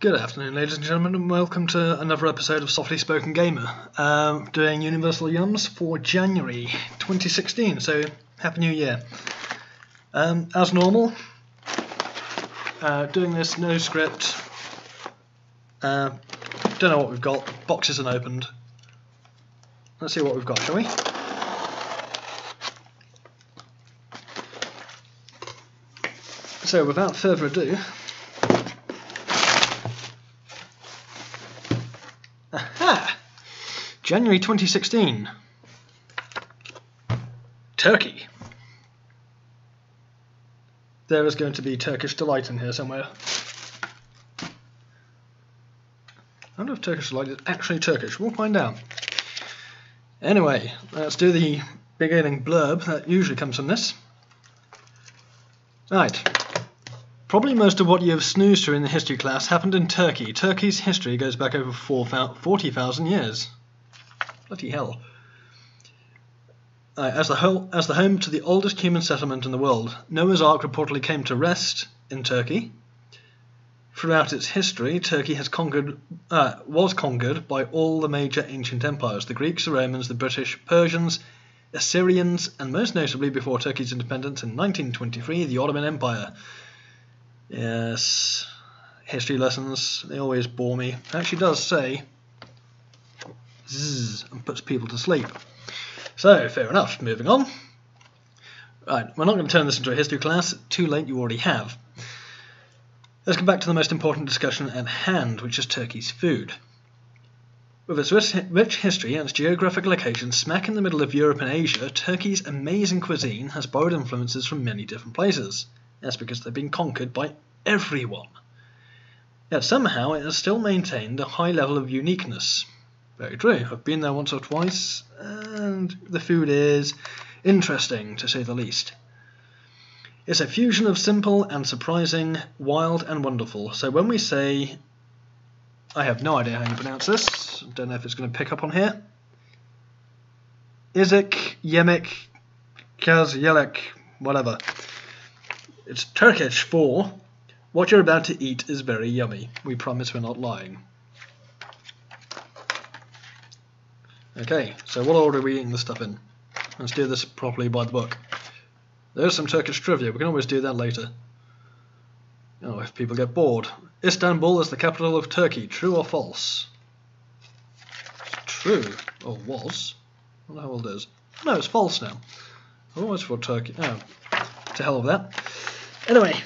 Good afternoon, ladies and gentlemen, and welcome to another episode of Softly Spoken Gamer. Doing Universal Yums for January 2016, so Happy New Year. As normal, doing this no script. Don't know what we've got, boxes unopened. Let's see what we've got, shall we? So without further ado, January 2016. Turkey. There is going to be Turkish Delight in here somewhere. I wonder if Turkish Delight is actually Turkish. We'll find out. Anyway, let's do the beginning blurb that usually comes from this. Right. Probably most of what you have snoozed through in the history class happened in Turkey. Turkey's history goes back over 40,000 years. Bloody hell. As the home to the oldest human settlement in the world, Noah's Ark reportedly came to rest in Turkey. Throughout its history, Turkey was conquered by all the major ancient empires, the Greeks, the Romans, the British, Persians, Assyrians, and most notably before Turkey's independence in 1923, the Ottoman Empire. Yes, history lessons, they always bore me. It actually does say zzz, and puts people to sleep. So, fair enough, moving on. Right, we're not going to turn this into a history class. Too late, you already have. Let's get back to the most important discussion at hand, which is Turkey's food. With its rich history and its geographic location smack in the middle of Europe and Asia, Turkey's amazing cuisine has borrowed influences from many different places. That's because they've been conquered by everyone. Yet somehow it has still maintained a high level of uniqueness. Very true. I've been there once or twice, and the food is interesting, to say the least. It's a fusion of simple and surprising, wild and wonderful. So when we say, I have no idea how you pronounce this, don't know if it's going to pick up on here. Izik, Yemek, Kaz, Yelek, whatever. It's Turkish for, what you're about to eat is very yummy. We promise we're not lying. Okay, so what order are we eating this stuff in? Let's do this properly by the book. There's some Turkish trivia, we can always do that later. Oh, if people get bored. Istanbul is the capital of Turkey, true or false? True, or was. I don't know how old it is. No, it's false now. Always for Turkey. Oh, to hell with that. Anyway,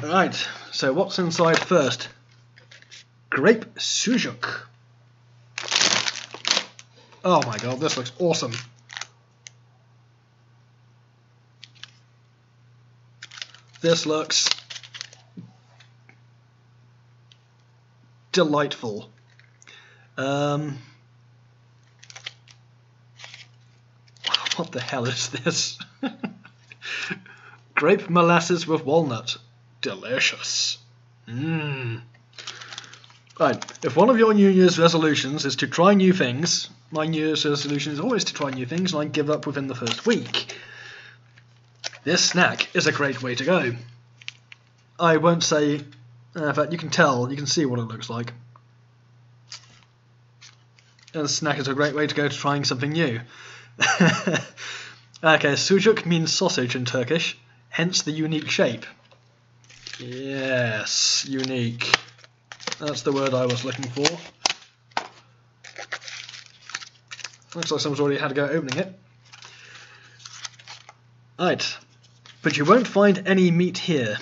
right, so what's inside first? Grape sucuk. Oh my god, this looks awesome. This looks delightful. What the hell is this? Grape molasses with walnut. Delicious. Mmm. Right, if one of your New Year's resolutions is to try new things, my New Year's resolution is always to try new things and I give up within the first week. This snack is a great way to go. I won't say, in fact you can tell, you can see what it looks like. And this snack is a great way to go to trying something new. Okay, sucuk means sausage in Turkish, hence the unique shape. Yes, unique. That's the word I was looking for. Looks like someone's already had a go opening it. Right, but you won't find any meat here.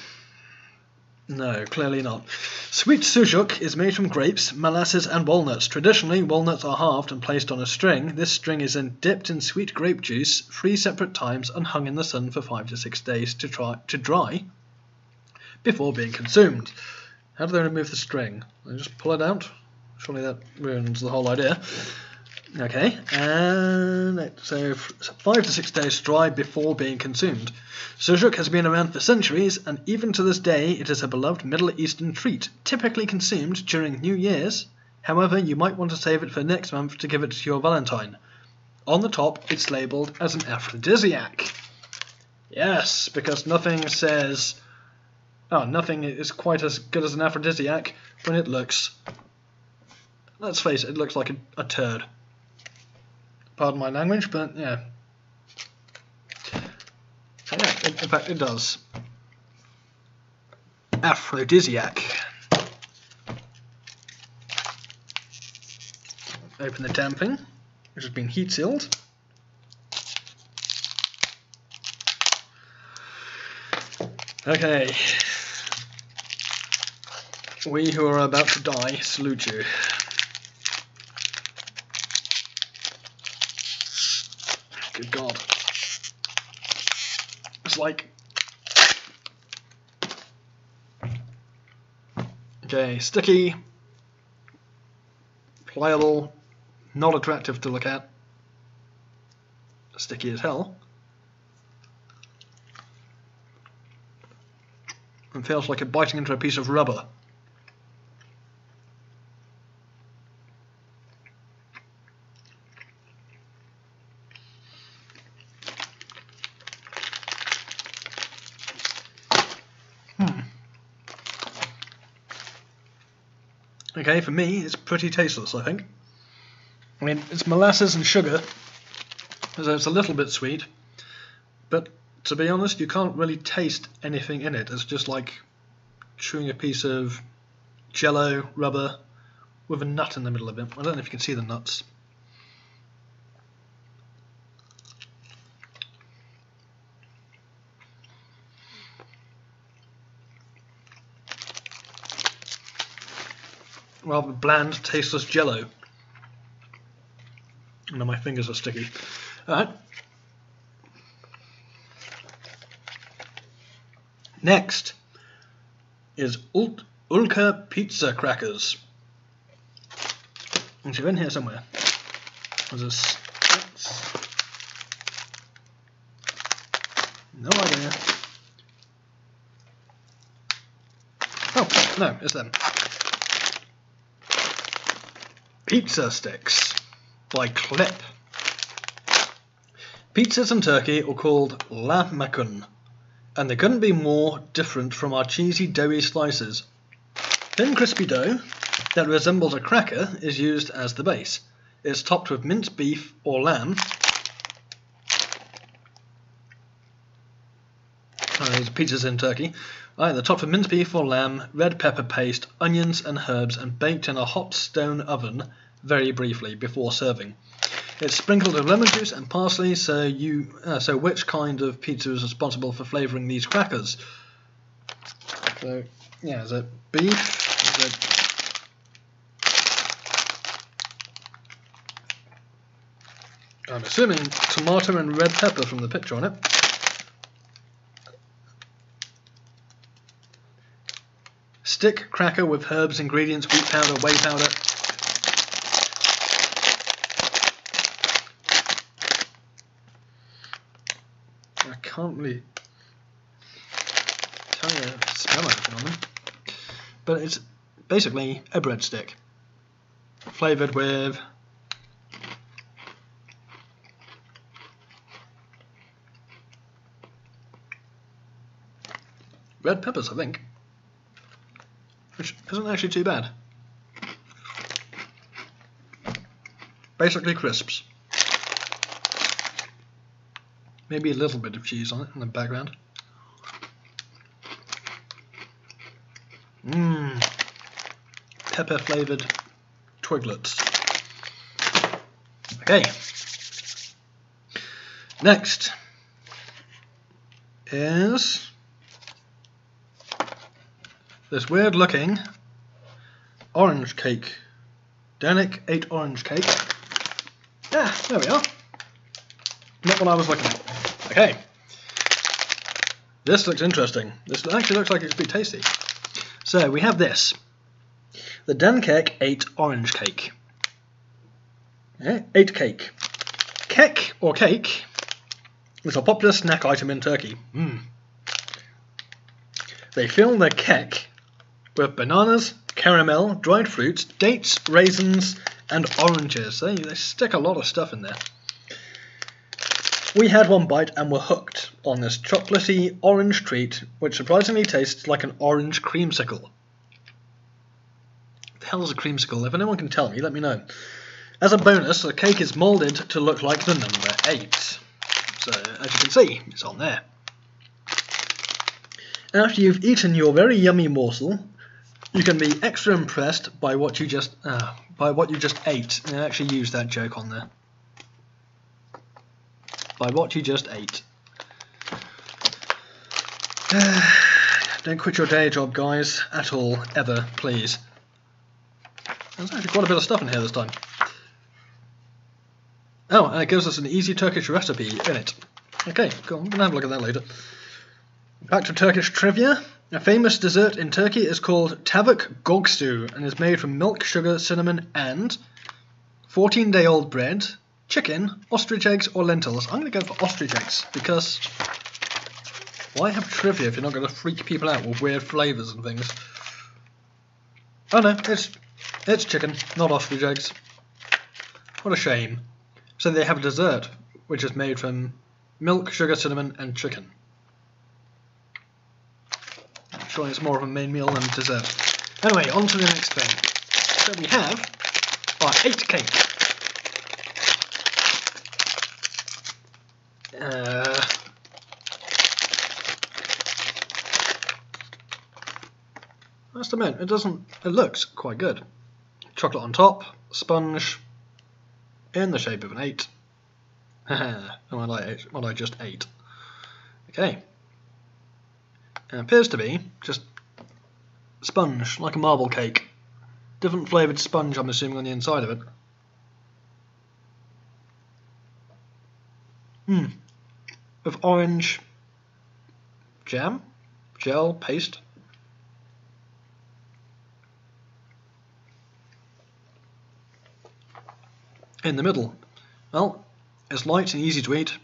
No, clearly not. Sweet sucuk is made from grapes, molasses and walnuts. Traditionally, walnuts are halved and placed on a string. This string is then dipped in sweet grape juice 3 separate times and hung in the sun for 5 to 6 days to dry before being consumed. How do they remove the string? They just pull it out? Surely that ruins the whole idea. Okay, and so 5 to 6 days dry before being consumed. Sucuk has been around for centuries, and even to this day it is a beloved Middle Eastern treat, typically consumed during New Year's. However, you might want to save it for next month to give it to your Valentine. On the top, it's labelled as an aphrodisiac. Yes, because nothing says Oh, nothing is quite as good as an aphrodisiac when it looks, let's face it looks like a turd. Pardon my language, but yeah. Yeah, in fact it does. Aphrodisiac. Open the damn thing, which has been heat sealed. Okay. We who are about to die salute you. Good God. It's like... Okay, sticky, pliable, not attractive to look at, sticky as hell, and feels like it biting into a piece of rubber. Okay, for me, it's pretty tasteless, I think. I mean, it's molasses and sugar, so it's a little bit sweet, but to be honest, you can't really taste anything in it. It's just like chewing a piece of jello, rubber, with a nut in the middle of it. I don't know if you can see the nuts. Rather bland, tasteless jello. And now my fingers are sticky. Alright. Next is Ulka pizza crackers. And they're in here somewhere. There's a... No idea. Oh, no, it's them. Pizza sticks by Clip. Pizzas in Turkey are called lahmacun, and they couldn't be more different from our cheesy doughy slices. Thin crispy dough that resembles a cracker is used as the base. It's topped with minced beef or lamb. These are pizzas in Turkey. They're topped with minced beef or lamb, red pepper paste, onions and herbs, and baked in a hot stone oven very briefly before serving. It's sprinkled with lemon juice and parsley. So which kind of pizza is responsible for flavouring these crackers? So yeah, is it beef? Is it... I'm assuming tomato and red pepper from the picture on it. Stick cracker with herbs, ingredients, wheat powder, whey powder. I can't really tell you smell anything on them, but it's basically a breadstick flavoured with red peppers, I think. Which isn't actually too bad. Basically crisps. Maybe a little bit of cheese on it in the background. Pepper flavoured twiglets. Okay. Next is this weird looking orange cake. Danik ate orange cake. Yeah, there we are. Not what I was looking at. Okay. This looks interesting. This actually looks like it could be tasty. So we have this. The Danik ate orange cake. Yeah, ate cake. Kek, or cake, is a popular snack item in Turkey. They fill their kek with bananas, caramel, dried fruits, dates, raisins, and oranges. They stick a lot of stuff in there. We had one bite and were hooked on this chocolatey orange treat, which surprisingly tastes like an orange creamsicle. The hell is a creamsicle? If anyone can tell me, let me know. As a bonus, the cake is moulded to look like the number 8. So, as you can see, it's on there. After you've eaten your very yummy morsel, you can be extra impressed by what you just ate. And I actually used that joke on there. By what you just ate. Don't quit your day job, guys, at all, ever, please. There's actually quite a bit of stuff in here this time. Oh, and it gives us an easy Turkish recipe in it. Okay, cool. I'm going to have a look at that later. Back to Turkish trivia. A famous dessert in Turkey is called tavuk gogstu and is made from milk, sugar, cinnamon, and 14-day-old bread, chicken, ostrich eggs, or lentils. I'm going to go for ostrich eggs because why have trivia if you're not going to freak people out with weird flavours and things? Oh no, it's chicken, not ostrich eggs. What a shame. So they have a dessert which is made from milk, sugar, cinnamon, and chicken. Surely it's more of a main meal than a dessert. Anyway, on to the next thing. So we have our 8 cake. I must admit, it looks quite good. Chocolate on top, sponge, in the shape of an 8. What I just ate. Okay. It appears to be just sponge, like a marble cake. Different flavoured sponge, I'm assuming, on the inside of it. With orange jam, gel, paste. In the middle. Well, it's light and easy to eat.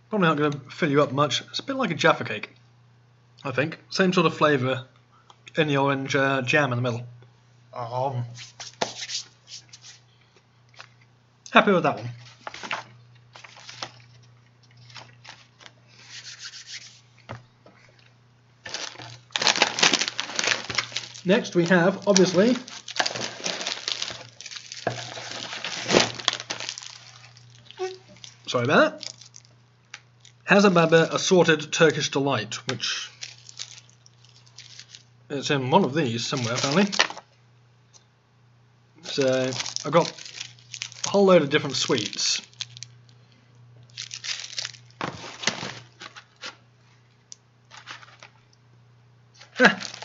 Probably not going to fill you up much. It's a bit like a Jaffa cake, I think. Same sort of flavour in the orange jam in the middle. Happy with that one. Next we have, obviously, sorry about that, Hazelnut assorted Turkish Delight, which is in one of these somewhere apparently. So I've got a whole load of different sweets.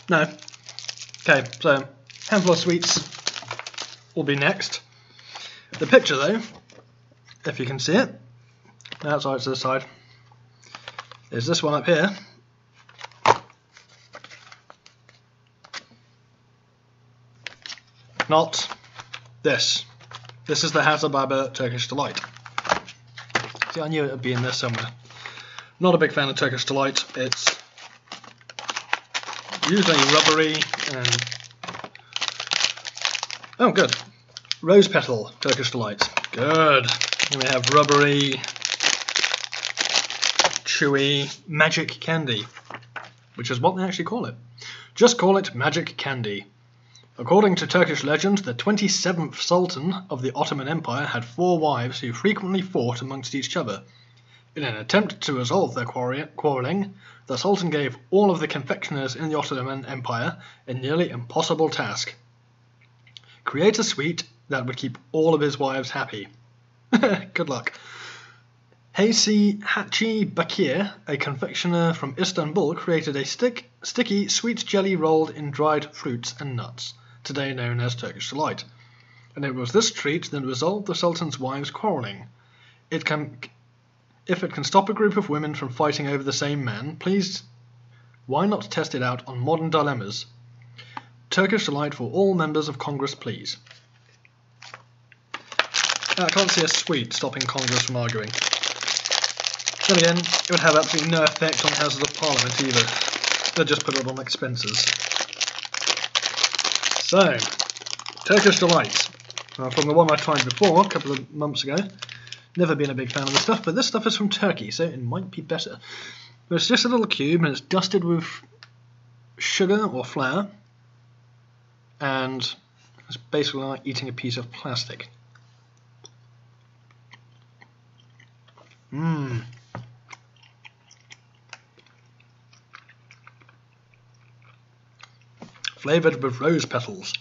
No. Okay, so handful of sweets will be next. The picture though, if you can see it, outside to the side, is this one up here. Not this. This is the Hazelnut Turkish Delight. See, I knew it would be in there somewhere. Not a big fan of Turkish Delight. It's usually rubbery and... oh, good. Rose petal Turkish Delight. Good. And we have rubbery, chewy magic candy, which is what they actually call it. Just call it magic candy. According to Turkish legend, the 27th Sultan of the Ottoman Empire had 4 wives who frequently fought amongst each other. In an attempt to resolve their quarrelling, the Sultan gave all of the confectioners in the Ottoman Empire a nearly impossible task. Create a sweet that would keep all of his wives happy. Good luck. Hachi Bakir, a confectioner from Istanbul, created a sticky sweet jelly rolled in dried fruits and nuts, today known as Turkish Delight. And it was this treat that resolved the Sultan's wives' quarrelling. If it can stop a group of women from fighting over the same man, please, why not test it out on modern dilemmas? Turkish Delight for all members of Congress, please. I can't see a sweet stopping Congress from arguing. Then again, it would have absolutely no effect on the Houses of Parliament either. They'd just put it on expenses. So, Turkish Delight. From the one I tried before, a couple of months ago. Never been a big fan of this stuff, but this stuff is from Turkey, so it might be better. But it's just a little cube, and it's dusted with sugar or flour, and it's basically like eating a piece of plastic. Mmm. Flavoured with rose petals.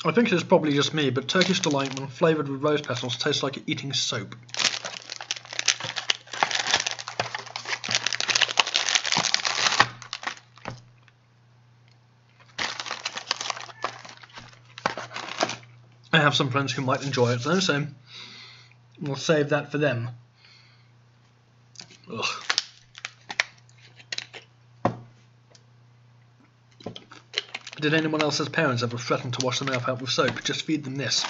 I think it's probably just me, but Turkish Delight, when flavoured with rose petals, tastes like eating soap. I have some friends who might enjoy it though, so we'll save that for them. Ugh. Did anyone else's parents ever threaten to wash their mouth out with soap? Just feed them this.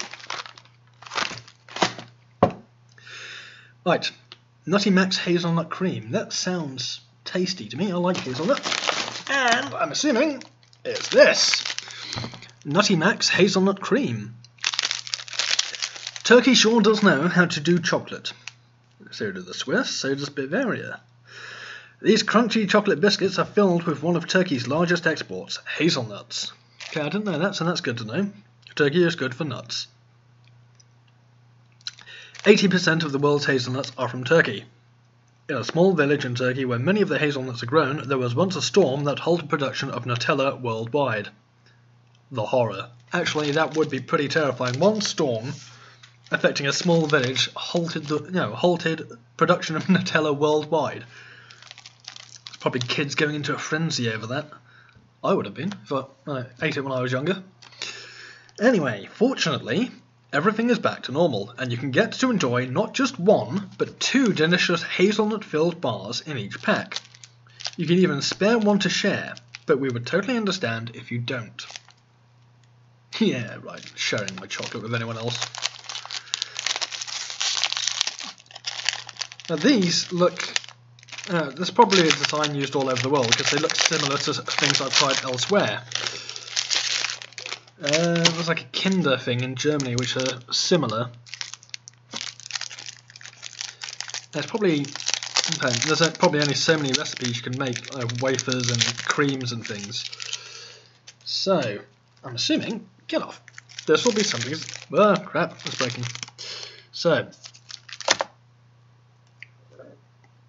Right, Nutty Max Hazelnut Cream. That sounds tasty to me. I like hazelnut. And I'm assuming it's this. Nutty Max Hazelnut Cream. Turkey sure does know how to do chocolate. So do the Swiss, so does Bavaria. These crunchy chocolate biscuits are filled with one of Turkey's largest exports, hazelnuts. Okay, I didn't know that, so that's good to know. Turkey is good for nuts. 80% of the world's hazelnuts are from Turkey. In a small village in Turkey where many of the hazelnuts are grown, there was once a storm that halted production of Nutella worldwide. The horror. Actually, that would be pretty terrifying. One storm affecting a small village halted production of Nutella worldwide. Probably kids going into a frenzy over that. I would have been, but I ate it when I was younger. Anyway, fortunately, everything is back to normal, and you can get to enjoy not just one, but 2 delicious hazelnut-filled bars in each pack. You can even spare one to share, but we would totally understand if you don't. Yeah, right, sharing my chocolate with anyone else. Now these look... there's probably a design used all over the world because they look similar to things I've tried elsewhere. There's like a Kinder thing in Germany which are similar. There's probably only so many recipes you can make, wafers and creams and things. So I'm assuming, get off. This will be something. Oh crap! It's breaking. So.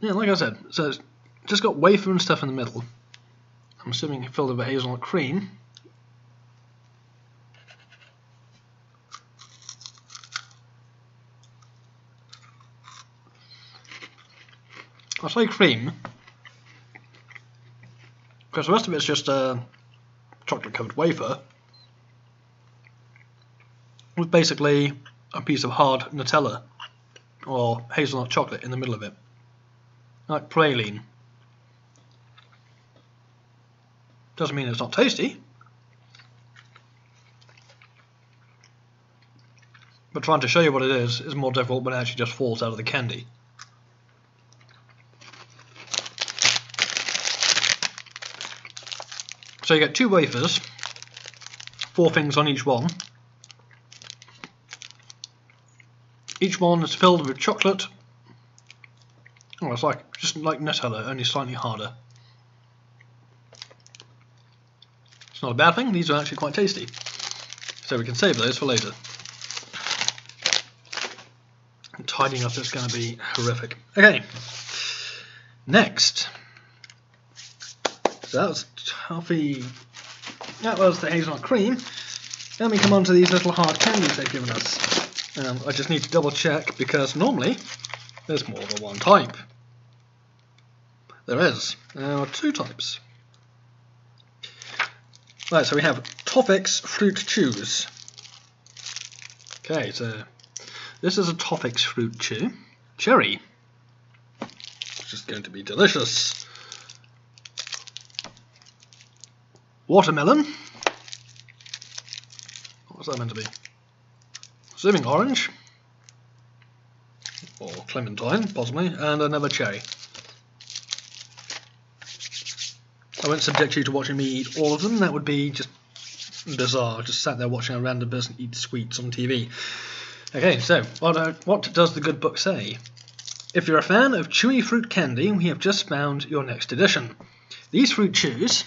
Yeah, like I said, so it's just got wafer and stuff in the middle. I'm assuming filled with hazelnut cream. I say cream because the rest of it's just a chocolate-covered wafer with basically a piece of hard Nutella or hazelnut chocolate in the middle of it. Like praline. Doesn't mean it's not tasty. But trying to show you what it is more difficult when it actually just falls out of the candy. So you get 2 wafers, 4 things on each one. Each one is filled with chocolate. Oh, it's just like Nutella, only slightly harder. It's not a bad thing, these are actually quite tasty. So we can save those for later. And tidying up is going to be horrific. Okay, next. So that was toffee. That was the hazelnut cream. Then we come on to these little hard candies they've given us. I just need to double check because normally there's more than one type. There is. There are 2 types. Right, so we have Toffix Fruit Chews. Okay, so this is a Toffix Fruit Chew. Cherry. Which is going to be delicious. Watermelon. What was that meant to be? Assuming orange. Or clementine, possibly. And another cherry. I won't subject you to watching me eat all of them. That would be just bizarre. Just sat there watching a random person eat sweets on TV. Okay, so what does the good book say? If you're a fan of chewy fruit candy, we have just found your next edition. These fruit chews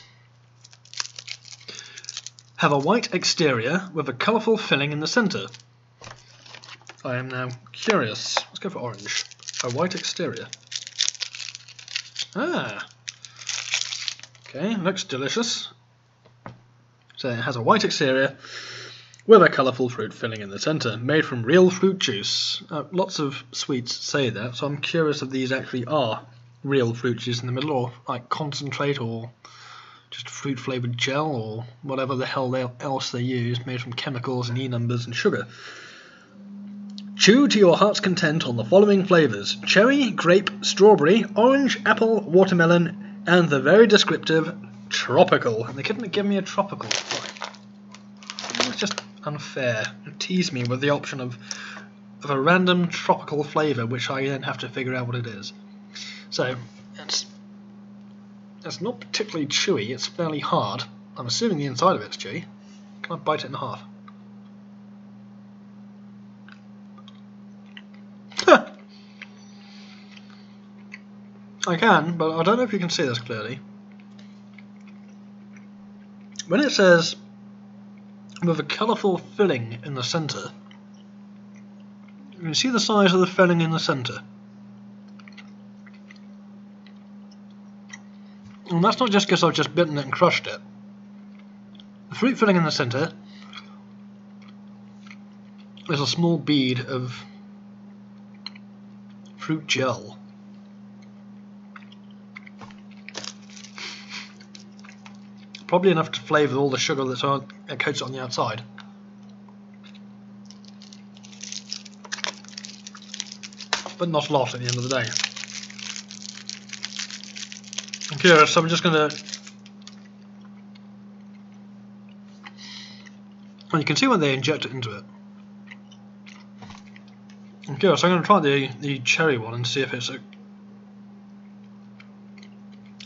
have a white exterior with a colourful filling in the centre. I am now curious. Let's go for orange. A white exterior. Ah. Okay, looks delicious. So it has a white exterior with a colourful fruit filling in the centre, made from real fruit juice. Lots of sweets say that, so I'm curious if these actually are real fruit juice in the middle, or like concentrate, or just fruit flavoured gel, or whatever the hell else they use, made from chemicals and E-numbers and sugar. Chew to your heart's content on the following flavours: cherry, grape, strawberry, orange, apple, watermelon, and the very descriptive tropical. And they couldn't give me a tropical. It's just unfair. It teased me with the option of a random tropical flavour, which I then have to figure out what it is. So it's not particularly chewy. It's fairly hard. I'm assuming the inside of it's chewy. Can I bite it in half? I can, but I don't know if you can see this clearly. When it says with a colourful filling in the centre, you can see the size of the filling in the centre. And that's not just because I've just bitten it and crushed it. The fruit filling in the centre is a small bead of fruit gel. Probably enough to flavour all the sugar that coats it on the outside. But not a lot at the end of the day. I'm curious, so I'm just going to... Well, you can see when they inject it into it. I'm curious, I'm going to try the cherry one and see if it's a...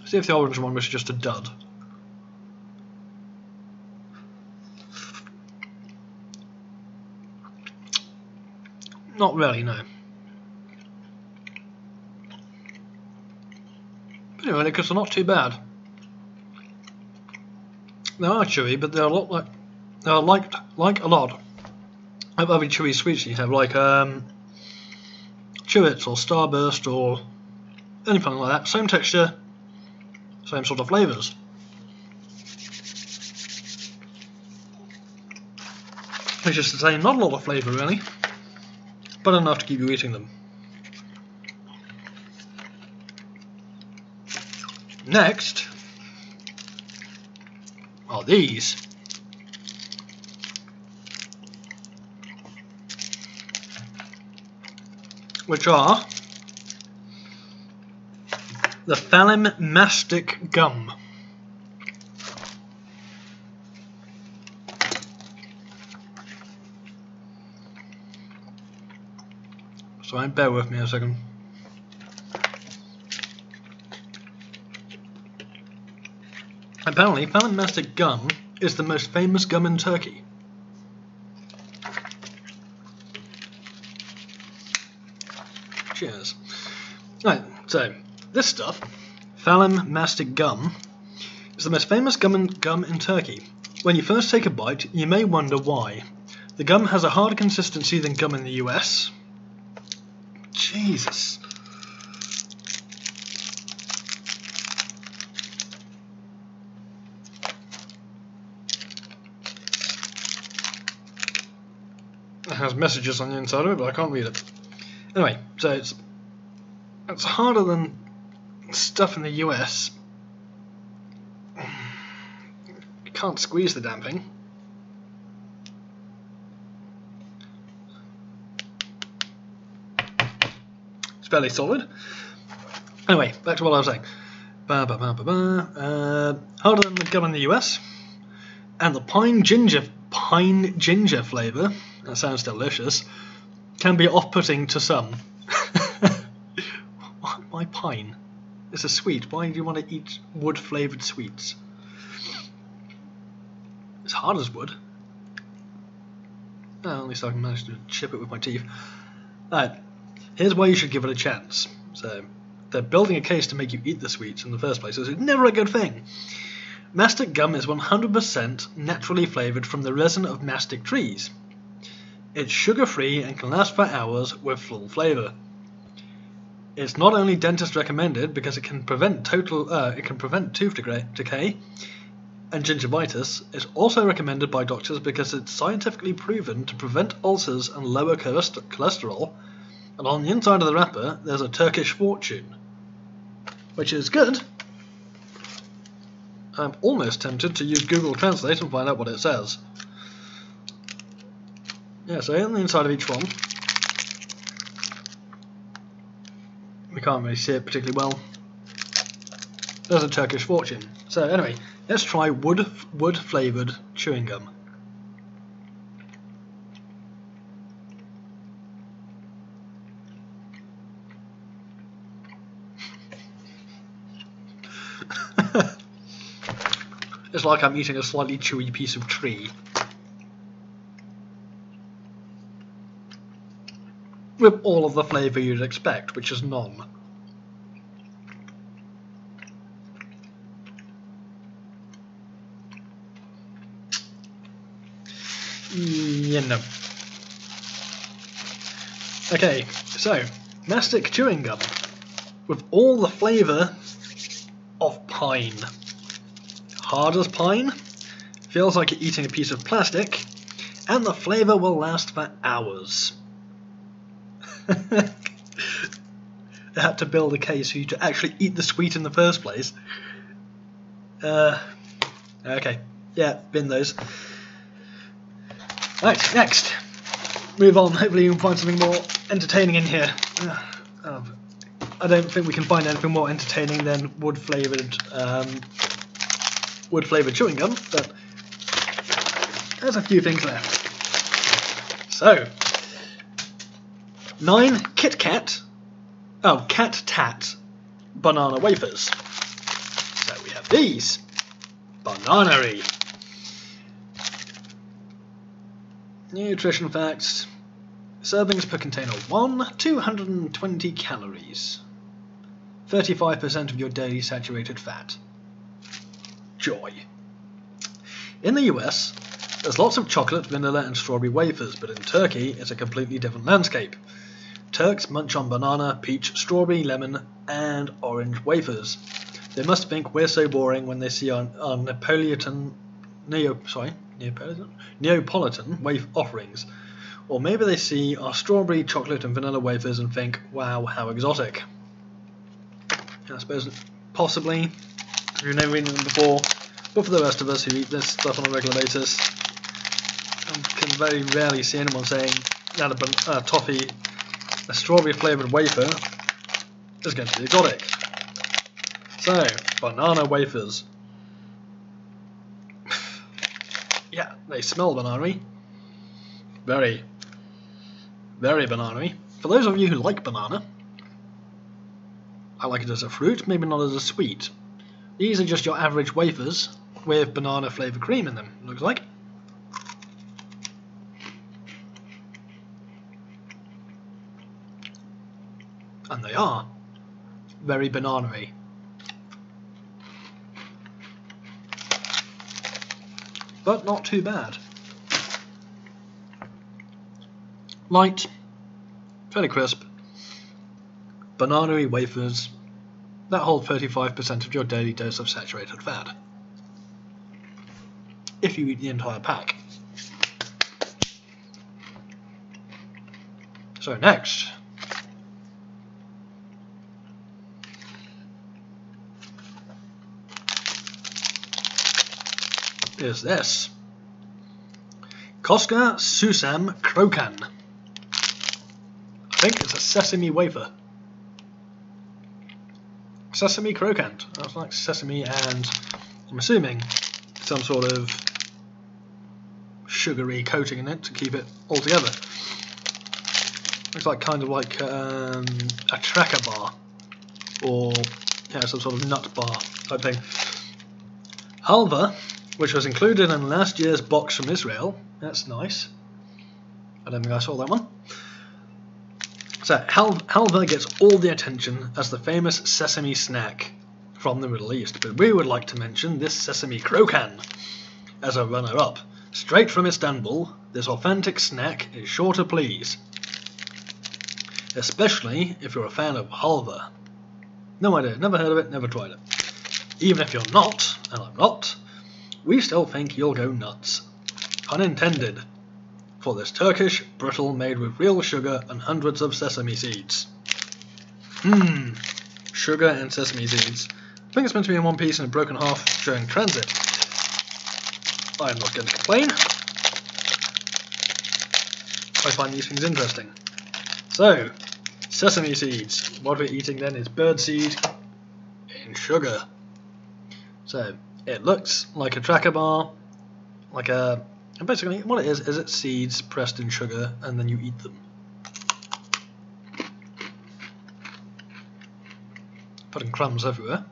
See if the orange one was just a dud. Not really, no. But anyway, because they're not too bad. They are chewy, but they're a lot like a lot of other chewy sweets you have, like Chewits or Starburst or anything like that. Same texture, same sort of flavours. Which is to say, not a lot of flavour really, but enough to keep you eating them. Next are these. Which are the Phalim Mastic Gum. So bear with me a second. Apparently, Phalim Mastic Gum is the most famous gum in Turkey. Cheers. Right, so this stuff, Phalim Mastic Gum, is the most famous gum in Turkey. When you first take a bite, you may wonder why. The gum has a harder consistency than gum in the US. Jesus. It has messages on the inside of it, but I can't read it. Anyway, so it's harder than stuff in the US. You can't squeeze the damn thing. It's fairly solid. Anyway, back to what I was saying. Harder than the gum in the US, and the pine ginger flavour. That sounds delicious. Can be off-putting to some. Why pine? It's a sweet. Why do you want to eat wood-flavoured sweets? It's hard as wood. Oh, at least I can manage to chip it with my teeth. Alright, here's why you should give it a chance. So, they're building a case to make you eat the sweets in the first place, so it's never a good thing. Mastic gum is 100% naturally flavoured from the resin of mastic trees. It's sugar-free and can last for hours with full flavour. It's not only dentist recommended because it can prevent tooth decay and gingivitis. It's also recommended by doctors because it's scientifically proven to prevent ulcers and lower cholesterol. And on the inside of the wrapper, there's a Turkish fortune, which is good. I'm almost tempted to use Google Translate and find out what it says. Yeah, so on the inside of each one, we can't really see it particularly well. There's a Turkish fortune. So anyway, let's try wood flavoured chewing gum. It's like I'm eating a slightly chewy piece of tree. With all of the flavour you'd expect, which is none. You know. Okay, so, mastic chewing gum. With all the flavour of pine. Hard as pine, feels like you're eating a piece of plastic, and the flavour will last for hours. They had to build a case for you to actually eat the sweet in the first place. Okay, yeah, bin those. Right, next. Move on, hopefully you can find something more entertaining in here. I don't think we can find anything more entertaining than wood flavoured chewing gum, but there's a few things left. So, 9 Kit Kat banana wafers. So we have these. Banana-y. Nutrition facts. Servings per container 1, 220 calories. 35% of your daily saturated fat. Joy. In the US, there's lots of chocolate, vanilla and strawberry wafers, but in Turkey it's a completely different landscape. Turks munch on banana, peach, strawberry, lemon and orange wafers. They must think we're so boring when they see our Neapolitan wafer offerings. Or maybe they see our strawberry, chocolate and vanilla wafers and think, wow, how exotic. I suppose possibly, you've never eaten them before, but for the rest of us who eat this stuff on a regular basis, I can very rarely see anyone saying that a toffee, a strawberry flavoured wafer is going to be exotic. So, banana wafers. Yeah, they smell banana-y. Very, very banana-y. For those of you who like banana, I like it as a fruit, maybe not as a sweet. These are just your average wafers with banana flavoured cream in them, looks like. And they are very banana-y. But not too bad. Light, fairly crisp, banana-y wafers that hold 35% of your daily dose of saturated fat, if you eat the entire pack. So next, is this Koska Susam Krokan. I think it's a sesame wafer. Sesame krokant. That's like sesame and, I'm assuming, some sort of sugary coating in it to keep it all together. Looks like kind of like a tracker bar, or some sort of nut bar type thing. Halva which was included in last year's box from Israel. That's nice. I don't think I saw that one. So, halva gets all the attention as the famous sesame snack from the Middle East, but we would like to mention this sesame krokan as a runner-up. Straight from Istanbul, this authentic snack is sure to please, especially if you're a fan of halva. No idea, never heard of it, never tried it. Even if you're not, and I'm not, we still think you'll go nuts. Pun intended. For this Turkish brittle made with real sugar and hundreds of sesame seeds. Sugar and sesame seeds. I think it's meant to be in one piece and a broken half during transit. I'm not going to complain. I find these things interesting. So, sesame seeds. What we're eating then is birdseed in sugar. So, it looks like a tracker bar, and basically what it is it's seeds pressed in sugar and then you eat them. Putting crumbs everywhere.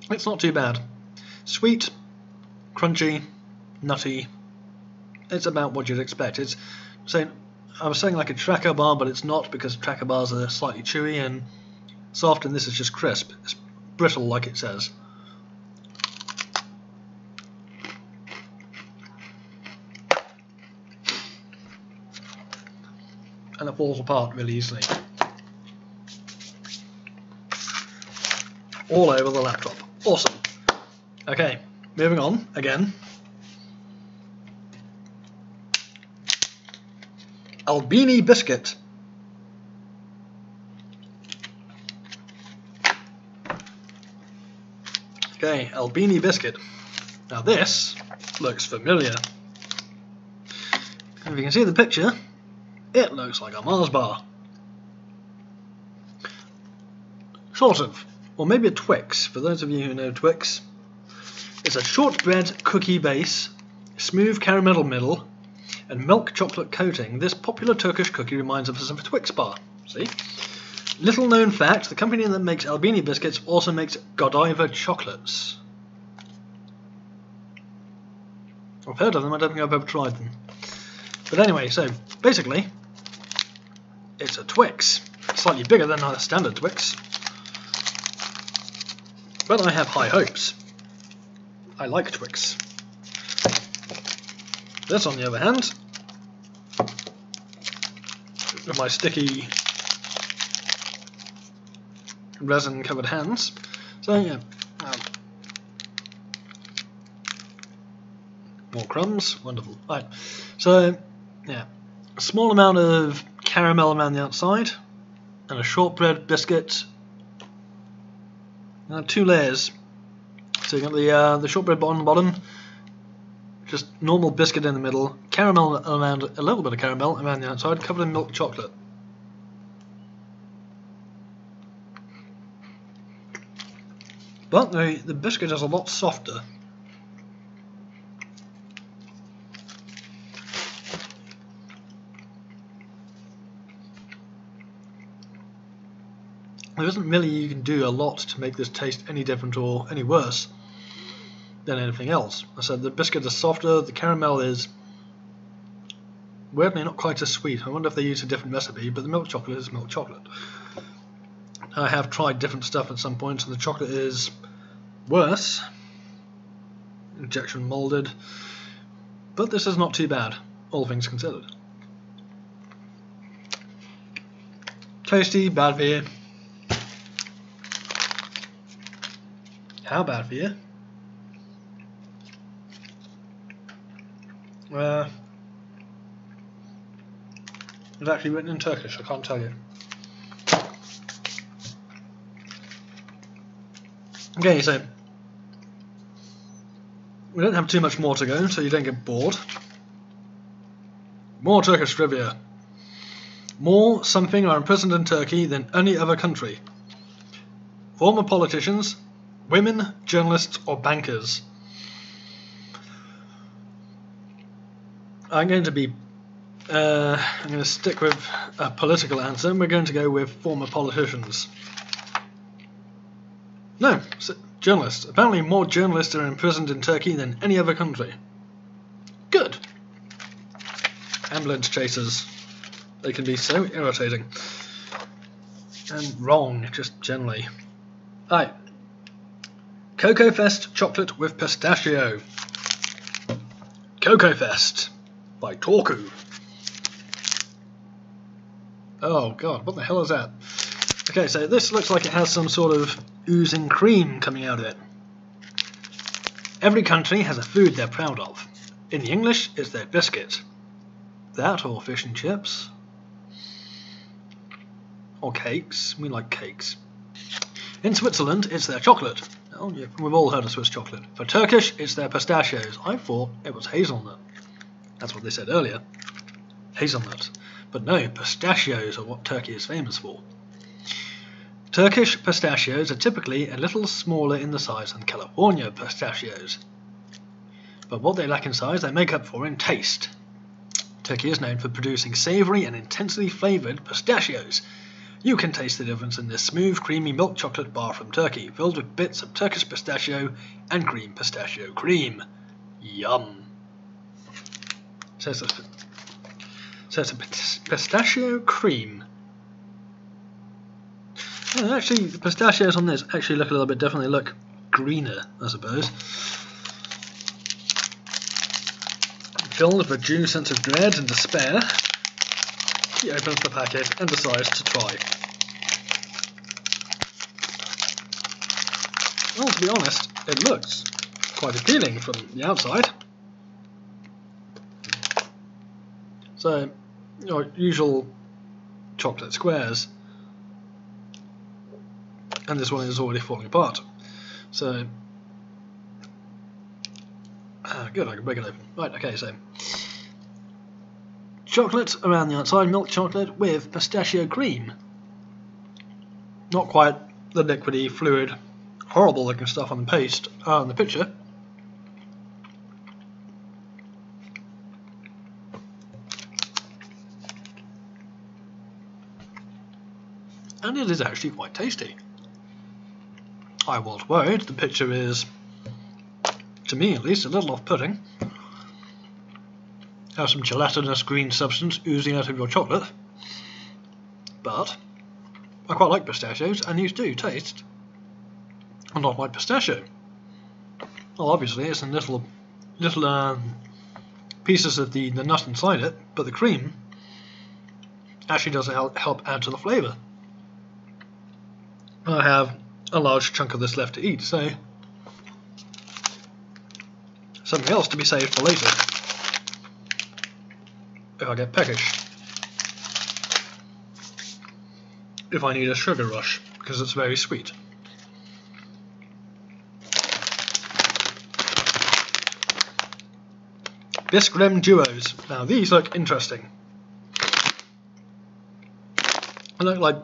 It's not too bad. Sweet, crunchy, nutty. It's about what you'd expect. I was saying like a tracker bar, but it's not, because tracker bars are slightly chewy and soft, and this is just crisp. It's brittle, like it says. And it falls apart really easily. All over the laptop. Awesome. Okay, moving on again. Albini Biscuit. Okay, Albini Biscuit. Now this looks familiar. If you can see the picture, it looks like a Mars bar. Sort of. Or maybe a Twix, for those of you who know Twix. It's a shortbread cookie base, smooth caramel middle, and milk chocolate coating. This popular Turkish cookie reminds us of a Twix bar. See? Little known fact, the company that makes Albini biscuits also makes Godiva chocolates. I've heard of them, I don't think I've ever tried them. But anyway, so basically, it's a Twix. Slightly bigger than a standard Twix. But I have high hopes. I like Twix. This, on the other hand, with my sticky resin covered hands. So yeah, more crumbs, wonderful. Right, so yeah, a small amount of caramel around the outside, and a shortbread biscuit. Now 2 layers. So you got the shortbread on the bottom, just normal biscuit in the middle, caramel around, a little bit of caramel around the outside, covered in milk chocolate. But the biscuit is a lot softer. There isn't really you can do a lot to make this taste any different or any worse than anything else. I said the biscuit is softer, the caramel is weirdly not quite as sweet. I wonder if they use a different recipe, but the milk chocolate is milk chocolate. I have tried different stuff at some points, and the chocolate is worse, injection moulded, but this is not too bad, all things considered. Tasty, bad for you. How bad for you? It's actually written in Turkish, I can't tell you. Okay, so we don't have too much more to go, so you don't get bored. More Turkish trivia. More something are imprisoned in Turkey than any other country. Former politicians, women, journalists, or bankers. I'm going to be I'm going to stick with a political answer, and we're going to go with former politicians. No, journalists. Apparently more journalists are imprisoned in Turkey than any other country. Good. Ambulance chasers. They can be so irritating. And wrong, just generally. Right. Coco Fest chocolate with pistachio. Coco Fest by Torku. Oh god, what the hell is that? Okay, so this looks like it has some sort of oozing cream coming out of it. Every country has a food they're proud of. In the English, it's their biscuit. That or fish and chips. Or cakes. We like cakes. In Switzerland, it's their chocolate. Oh, yeah, we've all heard of Swiss chocolate. For Turkish, it's their pistachios. I thought it was hazelnut. That's what they said earlier. Hazelnut. But no, pistachios are what Turkey is famous for. Turkish pistachios are typically a little smaller in the size than California pistachios. But what they lack in size, they make up for in taste. Turkey is known for producing savoury and intensely flavoured pistachios. You can taste the difference in this smooth, creamy milk chocolate bar from Turkey, filled with bits of Turkish pistachio and cream pistachio cream. Yum! So it's a pistachio cream. Yeah, actually, the pistachios on this actually look a little bit different. They look greener, I suppose. Filled with a due sense of dread and despair, he opens the packet and decides to try. Well, to be honest, it looks quite appealing from the outside. So, your usual chocolate squares, and this one is already falling apart. So, good, I can break it open. Right, okay, so chocolate around the outside, milk chocolate with pistachio cream. Not quite the liquidy, fluid, horrible looking stuff on the paste, on the picture. And it is actually quite tasty. I was worried. The picture is, to me at least, a little off-putting. Have some gelatinous green substance oozing out of your chocolate. But I quite like pistachios, and these do taste a lot like pistachio. Well, obviously it's in little pieces of the nut inside it, but the cream actually does help add to the flavour. I have a large chunk of this left to eat, so something else to be saved for later if I get peckish, if I need a sugar rush, because it's very sweet. Biscuit duos. Now these look interesting. They look like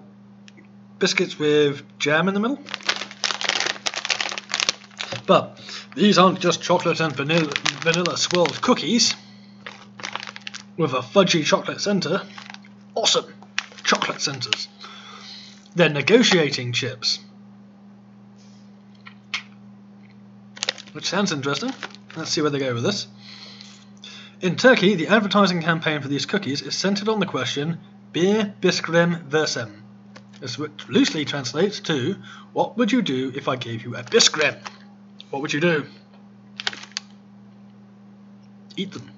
biscuits with jam in the middle. But these aren't just chocolate and vanilla swirled cookies with a fudgy chocolate centre. Awesome! Chocolate centres. They're negotiating chips. Which sounds interesting. Let's see where they go with this. In Turkey, the advertising campaign for these cookies is centred on the question, Bir biskrem versem. This loosely translates to, what would you do if I gave you a biskrem? What would you do? Eat them.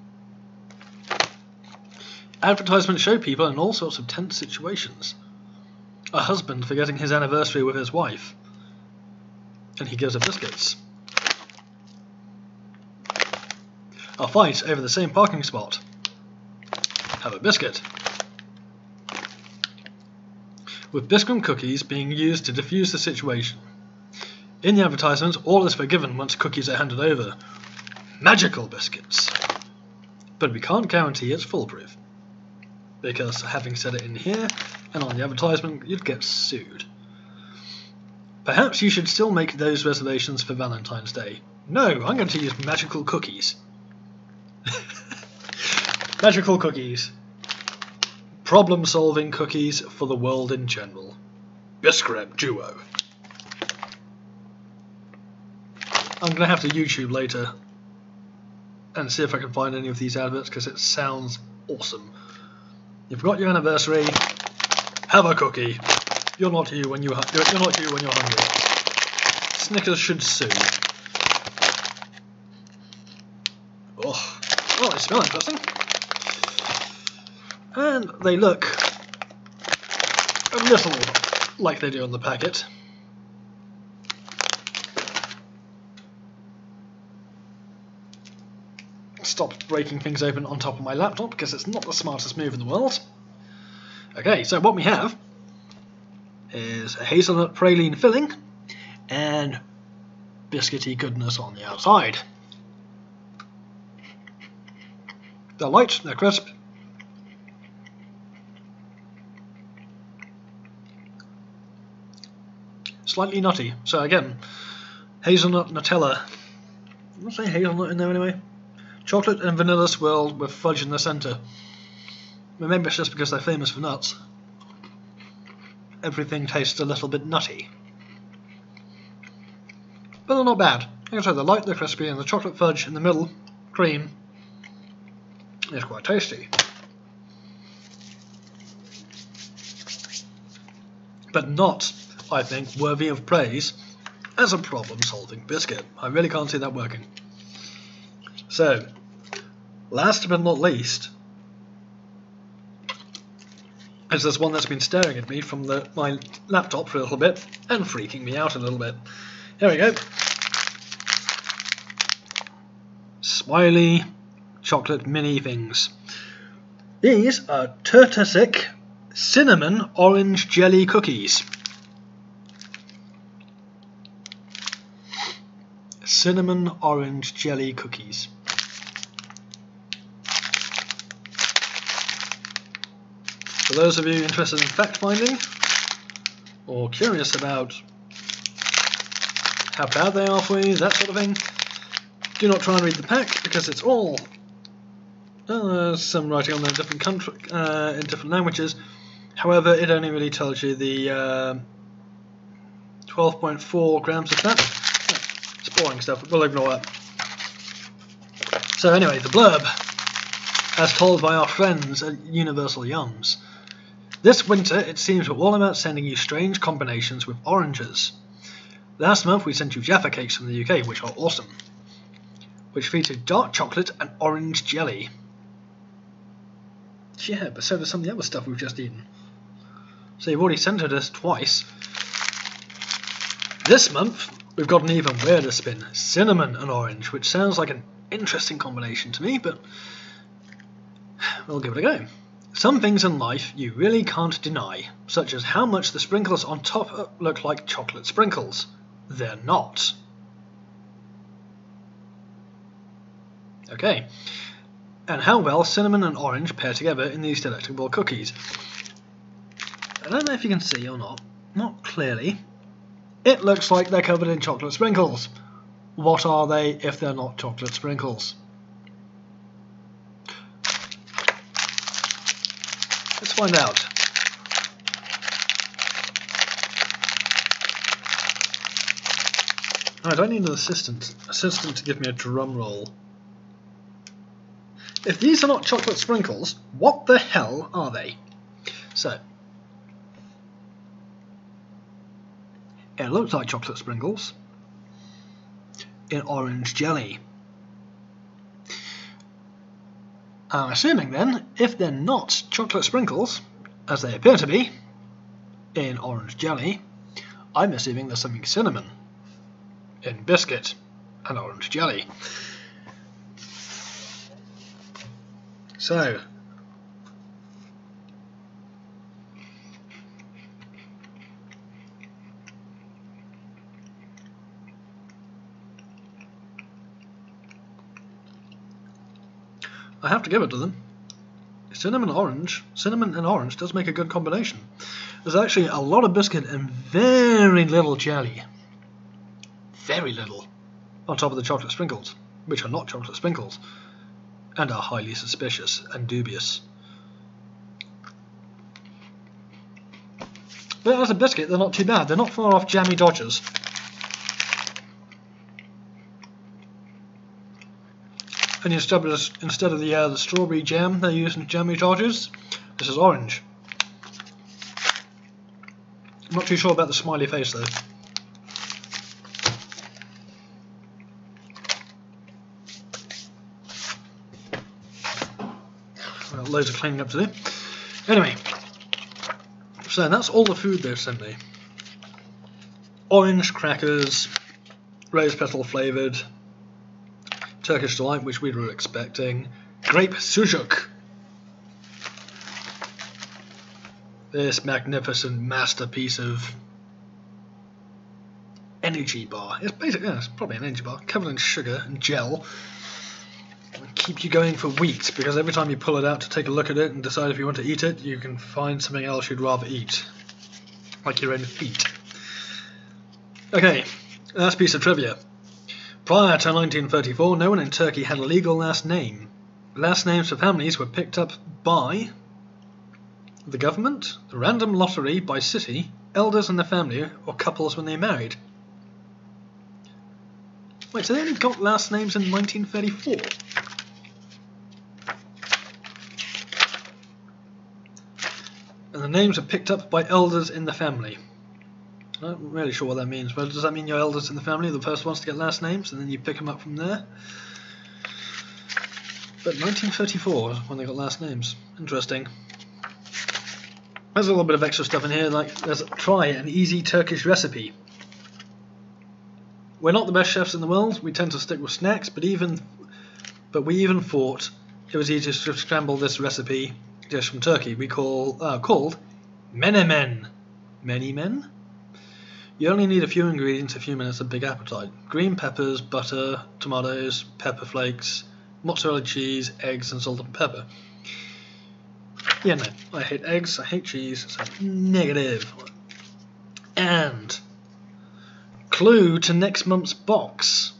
Advertisements show people in all sorts of tense situations. A husband forgetting his anniversary with his wife, and he gives her biscuits. A fight over the same parking spot. Have a biscuit. With biscuit cookies being used to diffuse the situation. In the advertisements, all is forgiven once cookies are handed over. Magical biscuits. But we can't guarantee it's foolproof, because having said it in here and on the advertisement, you'd get sued. Perhaps you should still make those reservations for Valentine's Day. No, I'm going to use magical cookies. Magical cookies. problem-solving cookies for the world in general. Biscuit duo. I'm going to have to YouTube later and see if I can find any of these adverts because it sounds awesome. You've got your anniversary. Have a cookie. You're not you when you're hungry. Snickers should sue. Oh, they smell interesting. And they look a little like they do on the packet. Stop breaking things open on top of my laptop because it's not the smartest move in the world. Okay, so what we have is a hazelnut praline filling and biscuity goodness on the outside. They're light, they're crisp. Slightly nutty. So again, hazelnut Nutella. I'm not saying hazelnut in there anyway. Chocolate and vanilla swirled with fudge in the centre. Maybe it's just because they're famous for nuts. Everything tastes a little bit nutty. But they're not bad. Like I said, they're light, they're crispy, and the chocolate fudge in the middle, cream, is quite tasty. But not, I think, worthy of praise as a problem-solving biscuit. I really can't see that working. So, last but not least, is this one that's been staring at me from my laptop for a little bit and freaking me out a little bit. Here we go. Smiley chocolate mini things. These are Turkish cinnamon orange jelly cookies. Cinnamon orange jelly cookies. For those of you interested in fact finding or curious about how bad they are for you, that sort of thing, do not try and read the pack because it's all some writing on there in different languages. However, it only really tells you the 12.4 grams of fat. It's boring stuff, we'll ignore that. So anyway, the blurb, as told by our friends at Universal Yums. This winter, it seems we're all about sending you strange combinations with oranges. Last month, we sent you Jaffa cakes from the UK, which are awesome, which featured dark chocolate and orange jelly. Yeah, but so does some of the other stuff we've just eaten. So you've already sent it us twice. This month, we've got an even weirder spin. Cinnamon and orange, which sounds like an interesting combination to me, but we'll give it a go. Some things in life you really can't deny, such as how much the sprinkles on top look like chocolate sprinkles. They're not. Okay. And how well cinnamon and orange pair together in these delectable cookies. I don't know if you can see or not clearly. It looks like they're covered in chocolate sprinkles. What are they if they're not chocolate sprinkles? Let's find out. I don't need an assistant to give me a drum roll. If these are not chocolate sprinkles, what the hell are they? So, it looks like chocolate sprinkles in orange jelly. I'm assuming then, if they're not chocolate sprinkles, as they appear to be, in orange jelly, I'm assuming there's something cinnamon in biscuit and orange jelly. So, I have to give it to them. Cinnamon and orange does make a good combination. There's actually a lot of biscuit and very little jelly. Very little. On top of the chocolate sprinkles, which are not chocolate sprinkles, and are highly suspicious and dubious. But as a biscuit, they're not too bad. They're not far off Jammy Dodgers. And instead of the strawberry jam they're using Jammy Dodgers, this is orange. I'm not too sure about the smiley face though. Well, loads of cleaning up to do. Anyway, so that's all the food they've sent me. Orange crackers, rose petal flavoured, Turkish Delight, which we were expecting, grape sucuk, this magnificent masterpiece of energy bar. It's basically, it's probably an energy bar, covered in sugar and gel. Keep you going for weeks, because every time you pull it out to take a look at it and decide if you want to eat it, you can find something else you'd rather eat, like your own feet. Okay, last piece of trivia. Prior to 1934, no one in Turkey had a legal last name. Last names for families were picked up by the government, the random lottery by city, elders in the family, or couples when they married. Wait, so they only got last names in 1934? And the names are picked up by elders in the family. I'm not really sure what that means, but does that mean your elders in the family are the first ones to get last names, and then you pick them up from there? But 1934 is when they got last names. Interesting. There's a little bit of extra stuff in here, like there's try an easy Turkish recipe. We're not the best chefs in the world, we tend to stick with snacks, but we even thought it was easier to scramble this recipe dish from Turkey we called menemen. Many men? You only need a few ingredients, a few minutes, a big appetite. Green peppers, butter, tomatoes, pepper flakes, mozzarella cheese, eggs and salt and pepper. Yeah, no, I hate eggs, I hate cheese, so negative. And clue to next month's box.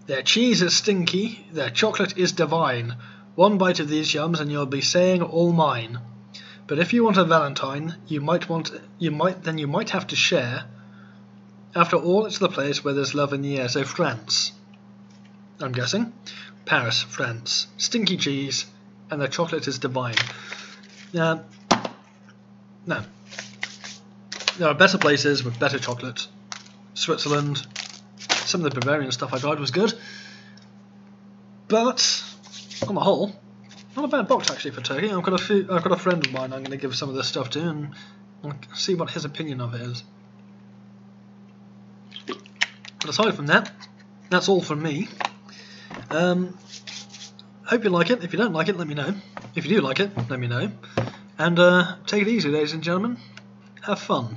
Their cheese is stinky, their chocolate is divine. One bite of these yums and you'll be saying all mine. But if you want a Valentine, you might have to share. After all, it's the place where there's love in the air. So France, I'm guessing. Paris, France. Stinky cheese, and the chocolate is divine. No. There are better places with better chocolate. Switzerland. Some of the Bavarian stuff I tried was good. But on the whole, not a bad box actually for Turkey. I've got a friend of mine I'm going to give some of this stuff to and I'll see what his opinion of it is. But aside from that, that's all from me. Hope you like it. If you don't like it, let me know. If you do like it, let me know. And take it easy, ladies and gentlemen. Have fun.